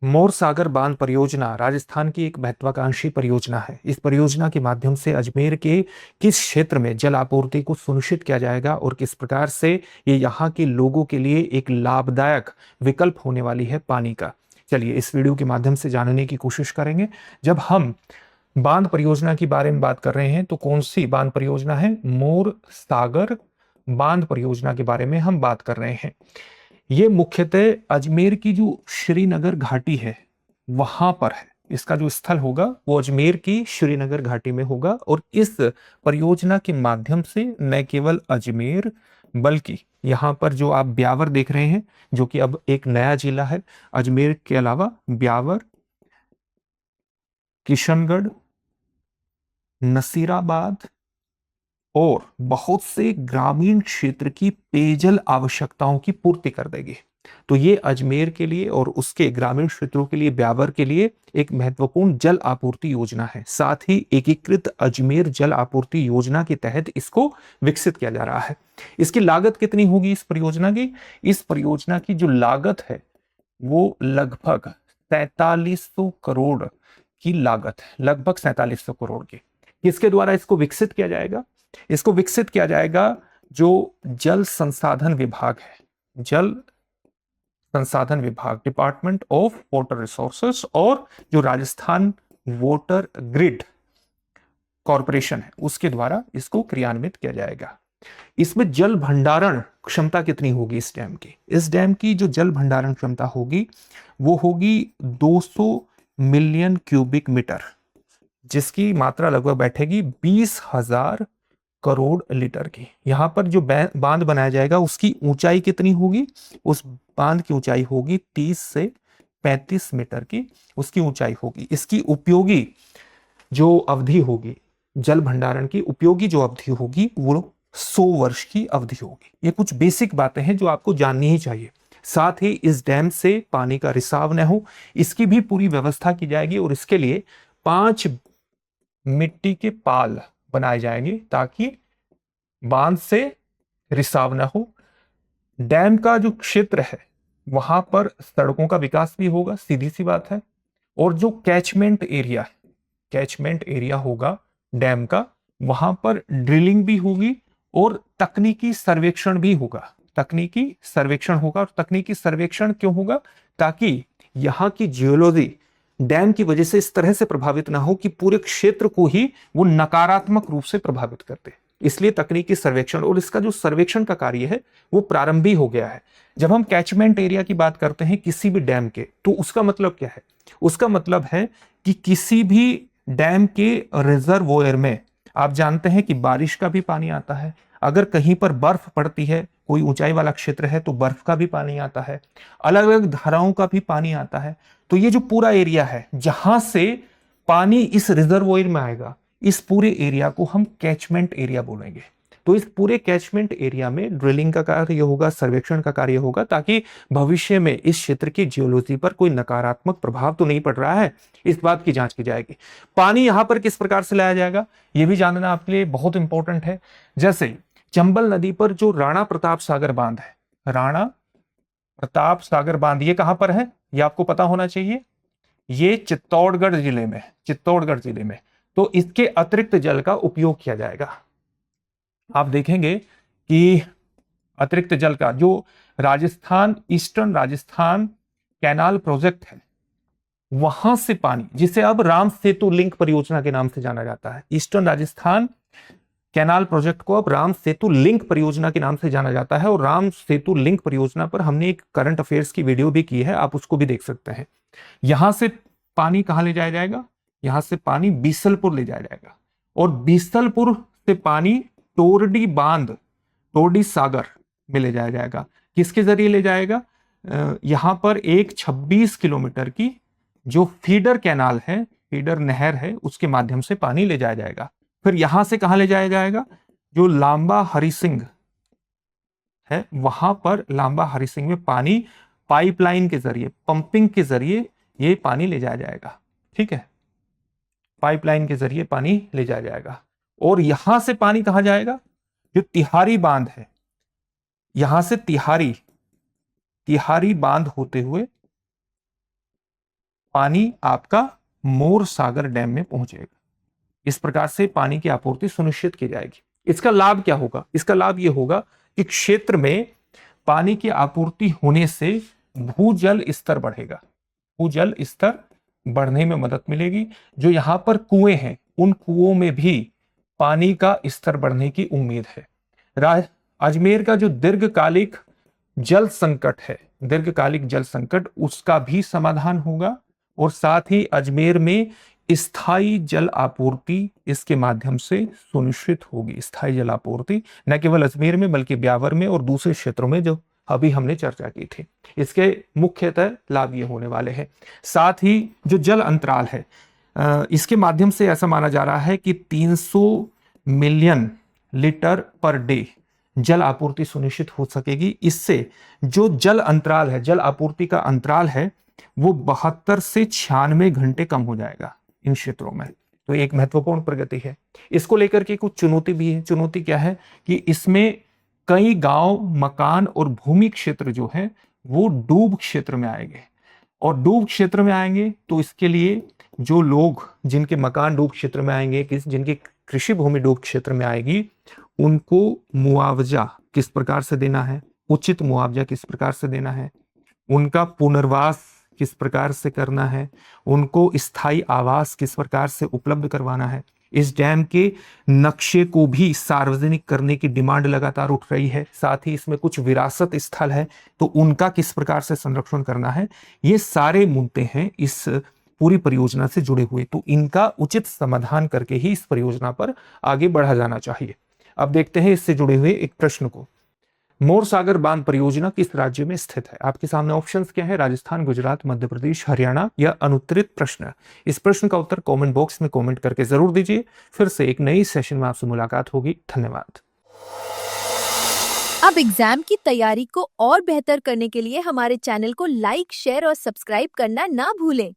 मोर सागर बांध परियोजना राजस्थान की एक महत्वाकांक्षी परियोजना है। इस परियोजना के माध्यम से अजमेर के किस क्षेत्र में जल आपूर्ति को सुनिश्चित किया जाएगा और किस प्रकार से ये यहाँ के लोगों के लिए एक लाभदायक विकल्प होने वाली है पानी का। चलिए इस वीडियो के माध्यम से जानने की कोशिश करेंगे। जब हम बांध परियोजना के बारे में बात कर रहे हैं तो कौन सी बांध परियोजना है? मोर सागर बांध परियोजना के बारे में हम बात कर रहे हैं। ये मुख्यतः अजमेर की जो श्रीनगर घाटी है वहां पर है। इसका जो स्थल होगा वो अजमेर की श्रीनगर घाटी में होगा और इस परियोजना के माध्यम से न केवल अजमेर बल्कि यहाँ पर जो आप ब्यावर देख रहे हैं जो कि अब एक नया जिला है, अजमेर के अलावा ब्यावर, किशनगढ़, नसीराबाद और बहुत से ग्रामीण क्षेत्र की पेयजल आवश्यकताओं की पूर्ति कर देगी। तो ये अजमेर के लिए और उसके ग्रामीण क्षेत्रों के लिए, ब्यावर के लिए एक महत्वपूर्ण जल आपूर्ति योजना है। साथ ही एकीकृत अजमेर जल आपूर्ति योजना के तहत इसको विकसित किया जा रहा है। इसकी लागत कितनी होगी इस परियोजना की? इस परियोजना की जो लागत है वो लगभग 4300 करोड़ की लागत है, लगभग 4300 करोड़ की। किसके द्वारा इसको विकसित किया जाएगा? इसको विकसित किया जाएगा जो जल संसाधन विभाग है, जल संसाधन विभाग, डिपार्टमेंट ऑफ वाटर रिसोर्सेस, और जो राजस्थान वाटर ग्रिड कॉरपोरेशन है उसके द्वारा इसको क्रियान्वित किया जाएगा। इसमें जल भंडारण क्षमता कितनी होगी इस डैम की? इस डैम की जो जल भंडारण क्षमता होगी वो होगी 200 मिलियन क्यूबिक मीटर, जिसकी मात्रा लगभग बैठेगी 20,000 करोड़ लीटर की। यहां पर जो बांध बनाया जाएगा उसकी ऊंचाई कितनी होगी? उस बांध की ऊंचाई होगी 30 से 35 मीटर की उसकी ऊंचाई होगी। इसकी उपयोगी जो अवधि होगी, जल भंडारण की उपयोगी जो अवधि होगी वो 100 वर्ष की अवधि होगी। ये कुछ बेसिक बातें हैं जो आपको जाननी ही चाहिए। साथ ही इस डैम से पानी का रिसाव न हो इसकी भी पूरी व्यवस्था की जाएगी और इसके लिए 5 मिट्टी के पाल बनाए जाएंगे ताकि बांध से रिसाव न हो। डैम का जो क्षेत्र है वहां पर सड़कों का विकास भी होगा, सीधी सी बात है। और जो कैचमेंट एरिया है, कैचमेंट एरिया होगा डैम का, वहां पर ड्रिलिंग भी होगी और तकनीकी सर्वेक्षण भी होगा। तकनीकी सर्वेक्षण होगा। और तकनीकी सर्वेक्षण क्यों होगा? ताकि यहां की जियोलॉजी डैम की वजह से इस तरह से प्रभावित ना हो कि पूरे क्षेत्र को ही वो नकारात्मक रूप से प्रभावित करते। इसलिए तकनीकी सर्वेक्षण, और इसका जो सर्वेक्षण का कार्य है वो प्रारंभी हो गया है। जब हम कैचमेंट एरिया की बात करते हैं किसी भी डैम के, तो उसका मतलब क्या है? उसका मतलब है कि किसी भी डैम के रिजर्वोयर में आप जानते हैं कि बारिश का भी पानी आता है। अगर कहीं पर बर्फ पड़ती है, कोई ऊंचाई वाला क्षेत्र है, तो बर्फ का भी पानी आता है, अलग अलग धाराओं का भी पानी आता है। तो ये जो पूरा एरिया है जहां से पानी इस रिजर्वोयर में आएगा, इस पूरे एरिया को हम कैचमेंट एरिया बोलेंगे। तो इस पूरे कैचमेंट एरिया में ड्रिलिंग का कार्य होगा, सर्वेक्षण का कार्य होगा, ताकि भविष्य में इस क्षेत्र की जियोलॉजी पर कोई नकारात्मक प्रभाव तो नहीं पड़ रहा है, इस बात की जांच की जाएगी। पानी यहां पर किस प्रकार से लाया जाएगा यह भी जानना आपके लिए बहुत इंपॉर्टेंट है। जैसे चंबल नदी पर जो राणा प्रताप सागर बांध है, राणा प्रताप सागर बांध, ये कहां पर है? ये आपको पता होना चाहिए। ये चित्तौड़गढ़ जिले में, चित्तौड़गढ़ जिले में। तो इसके अतिरिक्त जल का उपयोग किया जाएगा। आप देखेंगे कि अतिरिक्त जल का जो Rajasthan, eastern Rajasthan canal project है, वहां से पानी, जिसे अब राम सेतु लिंक परियोजना के नाम से जाना जाता है, ईस्टर्न राजस्थान कैनाल प्रोजेक्ट को अब राम सेतु लिंक परियोजना के नाम से जाना जाता है। और राम सेतु लिंक परियोजना पर हमने एक करंट अफेयर्स की वीडियो भी की है, आप उसको भी देख सकते हैं। यहां से पानी कहां ले जाया जाएगा? यहां से पानी बीसलपुर ले जाया जाएगा और बीसलपुर से पानी टोरडी बांध, टोरडी सागर में ले जाया जाएगा। किसके जरिए ले जाएगा? यहां पर एक 26 किलोमीटर की जो फीडर कैनाल है, फीडर नहर है, उसके माध्यम से पानी ले जाया जाएगा। फिर यहां से कहां ले जाया जाएगा? जो लांबा हरिसिंह है, वहां पर लांबा हरिसिंह में पानी पाइपलाइन के जरिए, पंपिंग के जरिए ये पानी ले जाया जाएगा। ठीक है, पाइपलाइन के जरिए पानी ले जाया जाएगा। और यहां से पानी कहां जाएगा? जो तिहारी बांध है, यहां से तिहारी बांध होते हुए पानी आपका मोर सागर डैम में पहुंचेगा। इस प्रकार से पानी की आपूर्ति सुनिश्चित की जाएगी। इसका लाभ क्या होगा? इसका लाभ यह होगा कि क्षेत्र में पानी की आपूर्ति होने से भूजल स्तर बढ़ेगा। भूजल स्तर बढ़ने में मदद मिलेगी। जो यहां पर कुएं हैं, उन कुओं में भी पानी का स्तर बढ़ने की उम्मीद है। अजमेर का जो दीर्घकालिक जल संकट है, दीर्घकालिक जल संकट, उसका भी समाधान होगा और साथ ही अजमेर में स्थायी जल आपूर्ति इसके माध्यम से सुनिश्चित होगी। स्थायी जल आपूर्ति न केवल अजमेर में बल्कि ब्यावर में और दूसरे क्षेत्रों में जो अभी हमने चर्चा की थी। इसके मुख्यतः लाभ ये होने वाले हैं। साथ ही जो जल अंतराल है, इसके माध्यम से ऐसा माना जा रहा है कि 300 मिलियन लीटर पर डे जल आपूर्ति सुनिश्चित हो सकेगी। इससे जो जल अंतराल है, जल आपूर्ति का अंतराल है, वो 72 से 96 घंटे कम हो जाएगा इन क्षेत्रों में। तो एक महत्वपूर्ण प्रगति है। इसको लेकर के कुछ चुनौती भी है। चुनौती क्या है कि इसमें कई गांव, मकान और भूमि क्षेत्र जो है वो डूब क्षेत्र में आएंगे, और डूब क्षेत्र में आएंगे तो इसके लिए जो लोग, जिनके मकान डूब क्षेत्र में आएंगे, जिनकी कृषि भूमि डूब क्षेत्र में आएगी, उनको मुआवजा किस प्रकार से देना है, उचित मुआवजा किस प्रकार से देना है, उनका पुनर्वास किस प्रकार से करना है, उनको स्थायी आवास किस प्रकार से उपलब्ध करवाना है। इस डैम के नक्शे को भी सार्वजनिक करने की डिमांड लगातार उठ रही है। साथ ही इसमें कुछ विरासत स्थल है, तो उनका किस प्रकार से संरक्षण करना है। ये सारे मुद्दे हैं इस पूरी परियोजना से जुड़े हुए, तो इनका उचित समाधान करके ही इस परियोजना पर आगे बढ़ा जाना चाहिए। अब देखते हैं इससे जुड़े हुए एक प्रश्न को। मोर सागर बांध परियोजना किस राज्य में स्थित है? आपके सामने ऑप्शंस क्या है? राजस्थान, गुजरात, मध्य प्रदेश, हरियाणा या अनुत्तरित प्रश्न। इस प्रश्न का उत्तर कमेंट बॉक्स में कमेंट करके जरूर दीजिए। फिर से एक नई सेशन में आपसे मुलाकात होगी। धन्यवाद। अब एग्जाम की तैयारी को और बेहतर करने के लिए हमारे चैनल को लाइक, शेयर और सब्सक्राइब करना ना भूलें।